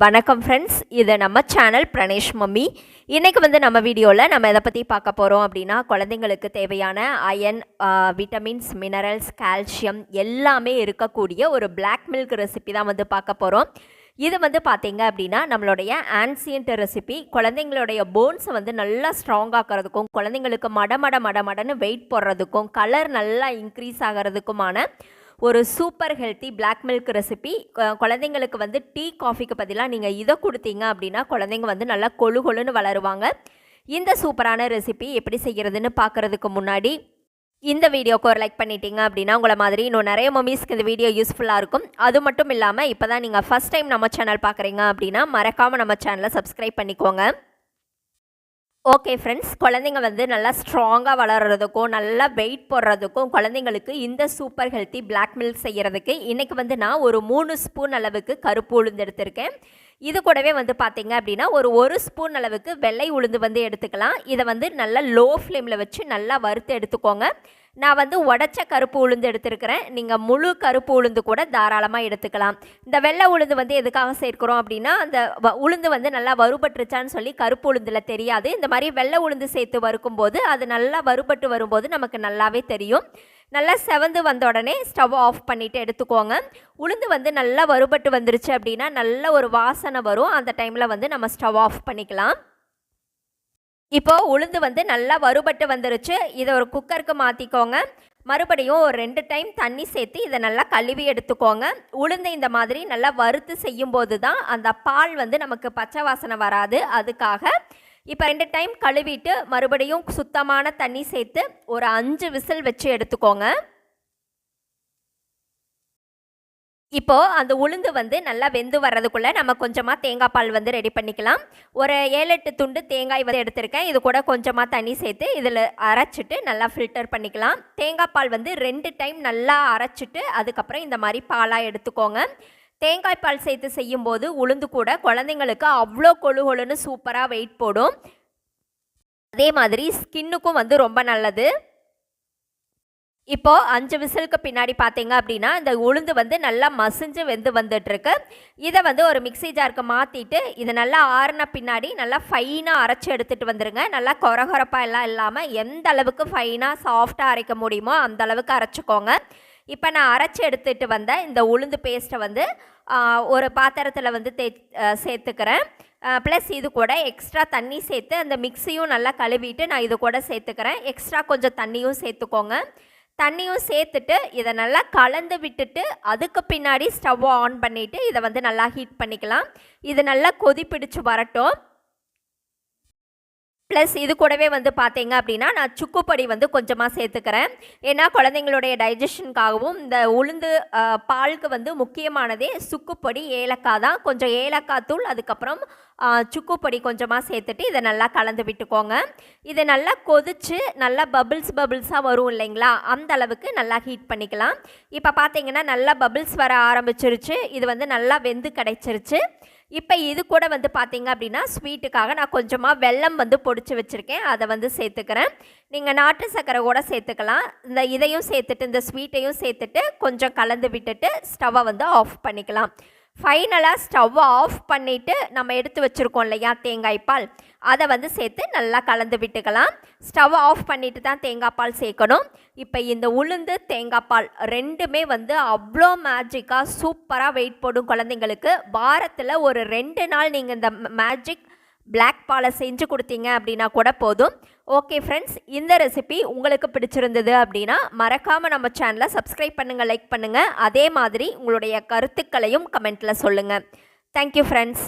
வணக்கம் ஃப்ரெண்ட்ஸ், இது நம்ம சேனல் பிரணேஷ் மம்மி. இன்றைக்கி நம்ம வீடியோவில் நம்ம எதை பற்றி பார்க்க போகிறோம் அப்படின்னா, குழந்தைங்களுக்கு தேவையான அயன், விட்டமின்ஸ், மினரல்ஸ், கால்சியம் எல்லாமே இருக்கக்கூடிய ஒரு பிளாக் மில்க் ரெசிபி தான் பார்க்க போகிறோம். இது பார்த்தீங்க அப்படின்னா நம்மளுடைய ஆன்சியன்ட் ரெசிபி. குழந்தைங்களுடைய போன்ஸை நல்லா ஸ்ட்ராங்காக்கிறதுக்கும், குழந்தைங்களுக்கு மடன்னு வெயிட் போடுறதுக்கும், கலர் நல்லா இன்க்ரீஸ் ஆகிறதுக்குமான ஒரு super healthy black milk recipe. குழந்தைங்களுக்கு டீ காஃபிக்கு பதிலாக நீங்கள் இதை கொடுத்தீங்க அப்படின்னா குழந்தைங்க நல்லா கொழுன்னு வளருவாங்க. இந்த சூப்பரான ரெசிபி எப்படி செய்கிறதுன்னு பார்க்குறதுக்கு முன்னாடி இந்த வீடியோக்கு ஒரு லைக் பண்ணிட்டீங்க அப்படின்னா உங்களை மாதிரி இன்னும் நிறைய மம்மிஸ்க்கு இந்த வீடியோ யூஸ்ஃபுல்லாக இருக்கும். அது மட்டும் இல்லாமல் இப்போ தான் நீங்கள் ஃபஸ்ட் டைம் நம்ம சேனல் பார்க்குறீங்க அப்படின்னா மறக்காமல் நம்ம சேனலை சப்ஸ்கிரைப் பண்ணிக்கோங்க. ஓகே ஃப்ரெண்ட்ஸ், குழந்தைங்க நல்லா ஸ்ட்ராங்காக வளர்கிறதுக்கும் நல்லா வெயிட் போடுறதுக்கும் குழந்தைங்களுக்கு இந்த சூப்பர் ஹெல்த்தி பிளாக் மில்க் செய்கிறதுக்கு இன்றைக்கி நான் ஒரு 3 ஸ்பூன் அளவுக்கு கருப்பு உளுந்து எடுத்திருக்கேன். இது கூடவே பார்த்தீங்க அப்படின்னா ஒரு ஸ்பூன் அளவுக்கு வெள்ளை உளுந்து எடுத்துக்கலாம். இதை நல்லா லோ ஃப்ளேமில் வச்சு நல்லா வறுத்து எடுத்துக்கோங்க. நான் உடச்ச கருப்பு உளுந்து எடுத்துருக்கிறேன். நீங்கள் முழு கருப்பு உளுந்து கூட தாராளமாக எடுத்துக்கலாம். இந்த வெள்ளை உளுந்து எதுக்காக சேர்க்குறோம் அப்படின்னா, அந்த உளுந்து நல்லா வறுபட்டுருச்சான்னு சொல்லி கருப்பு உளுந்தில் தெரியாது. இந்த மாதிரி வெள்ளை உளுந்து சேர்த்து வறுக்கும்போது அது நல்லா வறுபட்டு வரும்போது நமக்கு நல்லாவே தெரியும். நல்லா செவந்து வந்த உடனே ஸ்டவ் ஆஃப் பண்ணிவிட்டு எடுத்துக்கோங்க. உளுந்து நல்லா வறுபட்டு வந்துருச்சு அப்படின்னா நல்ல ஒரு வாசனை வரும். அந்த டைமில் நம்ம ஸ்டவ் ஆஃப் பண்ணிக்கலாம். இப்போது உளுந்து நல்லா வறுபட்டு வந்துருச்சு. இதை ஒரு குக்கருக்கு மாற்றிக்கோங்க. மறுபடியும் ஒரு 2 டைம் தண்ணி சேர்த்து இதை நல்லா கழுவி எடுத்துக்கோங்க. உளுந்து இந்த மாதிரி நல்லா வறுத்து செய்யும்போது தான் அந்த பால் நமக்கு பச்சை வாசனை வராது. அதுக்காக இப்போ 2 டைம் கழுவிட்டு மறுபடியும் சுத்தமான தண்ணி சேர்த்து ஒரு 5 விசில் வச்சு எடுத்துக்கோங்க. இப்போது அந்த உளுந்து நல்லா வெந்து வர்றதுக்குள்ளே நம்ம கொஞ்சமாக தேங்காய் பால் ரெடி பண்ணிக்கலாம். ஒரு 7-8 துண்டு தேங்காய் எடுத்திருக்கேன். இது கூட கொஞ்சமாக தண்ணி சேர்த்து இதில் அரைச்சிட்டு நல்லா ஃபில்டர் பண்ணிக்கலாம். தேங்காய் பால் 2 டைம் நல்லா அரைச்சிட்டு அதுக்கப்புறம் இந்த மாதிரி பாலாக எடுத்துக்கோங்க. தேங்காய் பால் சேர்த்து செய்யும்போது உளுந்து கூட குழந்தைங்களுக்கு அவ்வளோ கொழுன்னு சூப்பராக வெயிட் போடும். அதே மாதிரி ஸ்கின்னுக்கும் ரொம்ப நல்லது. இப்போது 5 விசிலுக்கு பின்னாடி பார்த்தீங்க அப்படின்னா இந்த உளுந்து நல்லா மசிஞ்சு வெந்து வந்துட்டுருக்கு. இதை ஒரு மிக்சி ஜாருக்கு மாற்றிட்டு இதை நல்லா ஆறின பின்னாடி நல்லா ஃபைனாக அரைச்சி எடுத்துகிட்டு வந்துடுங்க. நல்லா கொரகொரப்பாக எல்லாம் இல்லாமல் எந்த அளவுக்கு ஃபைனாக சாஃப்டாக அரைக்க முடியுமோ அந்த அளவுக்கு அரைச்சிக்கோங்க. இப்போ நான் அரைச்சி எடுத்துகிட்டு வந்த இந்த உளுந்து பேஸ்ட்டை ஒரு பாத்திரத்தில் சேர்த்துக்கிறேன். ப்ளஸ் இது கூட எக்ஸ்ட்ரா தண்ணி சேர்த்து அந்த மிக்ஸியும் நல்லா கழுவிட்டு நான் இது கூட சேர்த்துக்கிறேன். எக்ஸ்ட்ரா கொஞ்சம் தண்ணியும் சேர்த்துக்கோங்க. தண்ணியும் சேர்த்துட்டு இதை நல்லா கலந்து விட்டுட்டு அதுக்கு பின்னாடி ஸ்டவ் ஆன் பண்ணிவிட்டு இதை நல்லா ஹீட் பண்ணிக்கலாம். இது நல்லா கொதிப்பிடிச்சு வரட்டும். ப்ளஸ் இது கூடவே பார்த்தீங்க அப்படின்னா நான் சுக்குப்பொடி கொஞ்சமாக சேர்த்துக்கிறேன். ஏன்னா குழந்தைங்களுடைய டைஜஷனுக்காகவும் இந்த உளுந்து பாலுக்கு முக்கியமானதே சுக்குப்பொடி, ஏலக்காய் தான். கொஞ்சம் ஏலக்காய் தூள் அதுக்கப்புறம் சுக்குப்பொடி கொஞ்சமாக சேர்த்துட்டு இதை நல்லா கலந்து விட்டுக்கோங்க. இதை நல்லா கொதித்து நல்லா பபிள்ஸாக வரும் இல்லைங்களா, அந்த அளவுக்கு நல்லா ஹீட் பண்ணிக்கலாம். இப்போ பார்த்தீங்கன்னா நல்லா பபிள்ஸ் வர ஆரம்பிச்சிருச்சு. இது நல்லா வெந்து கிடைச்சிருச்சு. இப்போ இது கூட பார்த்தீங்க அப்படின்னா ஸ்வீட்டுக்காக நான் கொஞ்சமாக வெல்லம் பொடிச்சு வச்சுருக்கேன். அதை சேர்த்துக்கிறேன். நீங்கள் நாட்டு சர்க்கரை கூட சேர்த்துக்கலாம். இதையும் சேர்த்துட்டு இந்த ஸ்வீட்டையும் சேர்த்துட்டு கொஞ்சம் கலந்து விட்டுட்டு ஸ்டவ்வை ஆஃப் பண்ணிக்கலாம். ஃபைனலாக ஸ்டவ்வை ஆஃப் பண்ணிவிட்டு நம்ம எடுத்து வச்சுருக்கோம் இல்லையா தேங்காய் பால், அதை சேர்த்து நல்லா கலந்து விட்டுக்கலாம். ஸ்டவ் ஆஃப் பண்ணிவிட்டு தான் தேங்காய் பால் சேர்க்கணும். இப்போ இந்த உளுந்து தேங்காய் பால் ரெண்டுமே அவ்வளோ மேஜிக்காக சூப்பராக வெயிட் போடும் குழந்தைங்களுக்கு. வாரத்தில் ஒரு 2 நாள் நீங்கள் இந்த மேஜிக் பிளாக் பாலை செஞ்சு கொடுத்தீங்க அப்படின்னா கூட போதும். ஓகே ஃப்ரெண்ட்ஸ், இந்த ரெசிபி உங்களுக்கு பிடிச்சிருந்தது அப்படின்னா மறக்காமல் நம்ம சேனலை சப்ஸ்கிரைப் பண்ணுங்கள், லைக் பண்ணுங்கள். அதே மாதிரி உங்களுடைய கருத்துக்களையும் கமெண்ட்டில் சொல்லுங்கள். Thank you friends.